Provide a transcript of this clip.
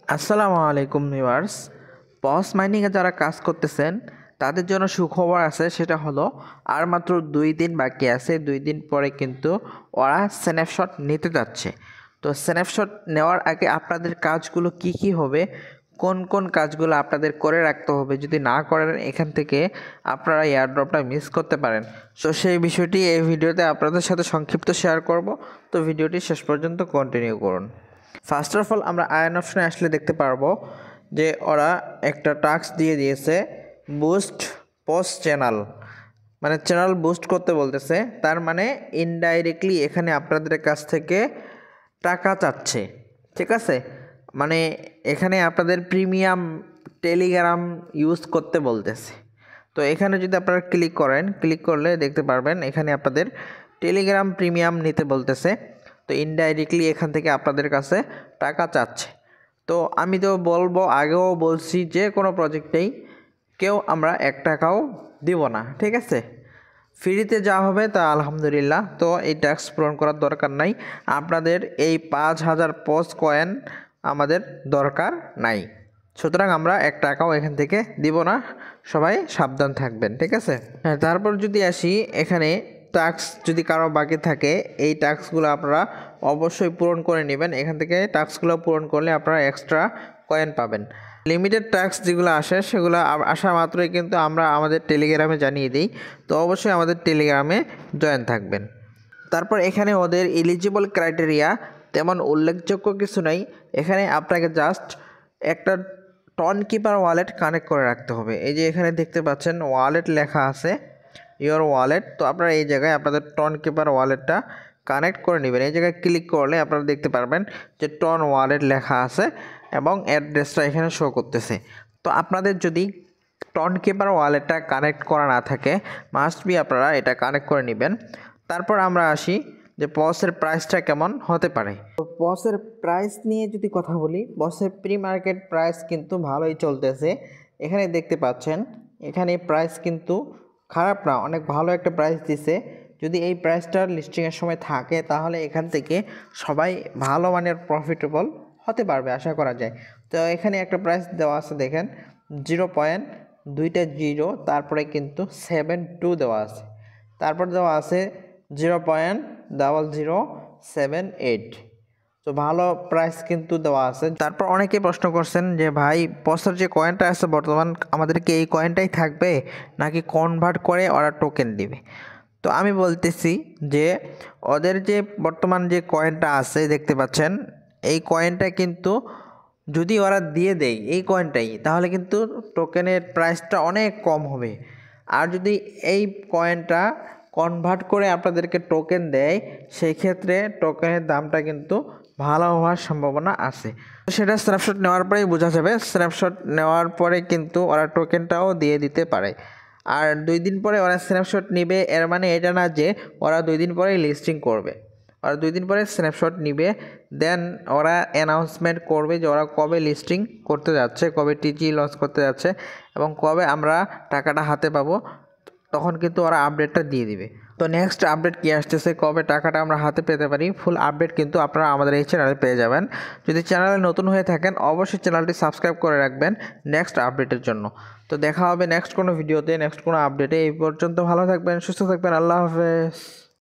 আসসালামু আলাইকুম ভিউয়ার্স। পস মাইনিংয়ে যারা কাজ করতেছেন তাদের জন্য সুখবর আছে, সেটা হলো আর মাত্র 2 দিন বাকি আছে। 2 দিন পরে কিন্তু ওরা স্ন্যাপশট নিতে যাচ্ছে। তো স্ন্যাপশট নেওয়ার আগে আপনাদের কাজগুলো কি কি হবে, কোন কোন কাজগুলো আপনাদের করে রাখতে হবে, যদি না করেন এখান থেকে আপনারা এয়ারড্রপটা মিস করতে পারেন। তো সেই বিষয়টি এই ভিডিওতে আপনাদের সাথে সংক্ষিপ্ত শেয়ার করব। তো ভিডিওটি শেষ পর্যন্ত কন্টিনিউ করুন। ফার্স্ট অফ অল আমরা আয়ন অপশনে আসলে দেখতে পারবো যে ওরা একটা টাস্ক দিয়ে দিয়েছে, বুস্ট পোস্ট চ্যানেল, মানে চ্যানেল বুস্ট করতে বলতেছে। তার মানে ইনডাইরেক্টলি এখানে আপনাদের কাছ থেকে টাকা চাচ্ছে, ঠিক আছে। মানে এখানে আপনাদের প্রিমিয়াম টেলিগ্রাম ইউজ করতে বলতেছে। তো এখানে যদি আপনারা ক্লিক করেন, ক্লিক করলে দেখতে পারবেন এখানে আপনাদের টেলিগ্রাম প্রিমিয়াম নিতে বলতেছে। তো ইনডাইরেক্টলি এখান থেকে আপনাদের কাছে টাকা চাচ্ছে। তো আমি তো বলবো, আগেও বলছি, যে কোনো প্রজেক্টেই কেউ আমরা 1 টাকাও দিব না, ঠিক আছে। ফ্রিতে যা হবে তা আলহামদুলিল্লাহ। তো এই ট্যাক্স পূরণ করার দরকার নাই, আপনাদের এই 5000 পস কয়েন আমাদের দরকার নাই। সুতরাং আমরা 1 টাকাও এখান থেকে দিব না, সবাই সাবধান থাকবেন, ঠিক আছে। হ্যাঁ, তারপর যদি আসি, এখানে টাস্ক যদি কারো বাকি থাকে, এই টাস্কগুলো আপনারা অবশ্যই পূরণ করে নেবেন। এখান থেকে টাস্কগুলো পূরণ করলে আপনারা এক্সট্রা কয়েন পাবেন। লিমিটেড টাস্ক যেগুলো আসে সেগুলো আসা মাত্রই কিন্তু আমরা আমাদের টেলিগ্রামে জানিয়ে দিই। তো অবশ্যই আমাদের টেলিগ্রামে জয়েন থাকবেন। তারপর এখানে ওদের এলিজিবল ক্রাইটেরিয়া তেমন উল্লেখযোগ্য কিছু নাই। এখানে আপনাকে জাস্ট একটা টন কিপার ওয়ালেট কানেক্ট করে রাখতে হবে। এই যে এখানে দেখতে পাচ্ছেন ওয়ালেট লেখা আছে, ইওর ওয়ালেট। তো আপনারা এই জায়গায় আপনাদের টন কিপার ওয়ালেটটা কানেক্ট করে নেবেন। এই জায়গায় ক্লিক করলে আপনারা দেখতে পারবেন যে টন ওয়ালেট লেখা আছে এবং অ্যাড্রেসটা এখানে শো করতেছে। তো আপনাদের যদি টন কিপার ওয়ালেটটা কানেক্ট করা না থাকে, মাস্ট বি আপনারা এটা কানেক্ট করে নেবেন। তারপর আমরা আসি যে পসের প্রাইসটা কেমন হতে পারে। তো পসের প্রাইস নিয়ে যদি কথা বলি, পসের প্রি মার্কেট প্রাইস কিন্তু ভালোই চলতেছে। এখানে দেখতে পাচ্ছেন, এখানে প্রাইস কিন্তু খারাপ না, অনেক ভালো একটা প্রাইস দিছে। যদি এই প্রাইসটা লিস্টিংয়ের সময় থাকে তাহলে এখান থেকে সবাই ভালো মানের প্রফিটেবল হতে পারবে আশা করা যায়। তো এখানে একটা প্রাইস দেওয়া আছে, দেখেন 0.2 তারপরে কিন্তু 72 দেওয়া আছে। তারপর দেওয়া আছে 0.0078। তো ভালো প্রাইস কিন্তু দেওয়া আছে। তারপর অনেকে প্রশ্ন করছেন যে ভাই, পসের যে কয়েনটা আছে বর্তমান, আমাদেরকে এই কয়েনটাই থাকবে নাকি কনভার্ট করে ওরা টোকেন দিবে? তো আমি বলতেছি যে ওদের যে বর্তমান যে কয়েনটা আছে দেখতে পাচ্ছেন, এই কয়েনটা কিন্তু যদি ওরা দিয়ে দেয় এই কয়েনটাই, তাহলে কিন্তু টোকেনের প্রাইসটা অনেক কম হবে। আর যদি এই কয়েনটা কনভার্ট করে আপনাদেরকে টোকেন দেয়, সেই ক্ষেত্রে টোকেনের দামটা কিন্তু ভালো হওয়ার সম্ভাবনা আছে। সেটা স্ন্যাপশট নেওয়ার পরেই বোঝা যাবে। স্ন্যাপশট নেওয়ার পরে কিন্তু ওরা টোকেনটাও দিয়ে দিতে পারে। আর 2 দিন পরে ওরা স্ন্যাপশট নেবে, এর মানে এটা না যে ওরা 2 দিন পরেই লিস্টিং করবে। ওরা 2 দিন পরে স্ন্যাপশট নিবে, দেন ওরা অ্যানাউন্সমেন্ট করবে যে ওরা কবে লিস্টিং করতে যাচ্ছে, কবে টিজি লঞ্চ করতে যাচ্ছে এবং কবে আমরা টাকাটা হাতে পাবো। তখন কিন্তু ওরা আপডেটটা দিয়ে দিবে। তো নেক্সট আপডেট কী আসতেছে, কবে টাকাটা আমরা হাতে পেতে পারি, ফুল আপডেট কিন্তু আপনারা আমাদের এই চ্যানেলে পেয়ে যাবেন। যদি চ্যানেলে নতুন হয়ে থাকেন অবশ্যই চ্যানেলটি সাবস্ক্রাইব করে রাখবেন নেক্সট আপডেটের জন্য। তো দেখা হবে নেক্সট কোনো ভিডিওতে, নেক্সট কোনো আপডেটে। এই পর্যন্ত ভালো থাকবেন, সুস্থ থাকবেন, আল্লাহ হাফেজ।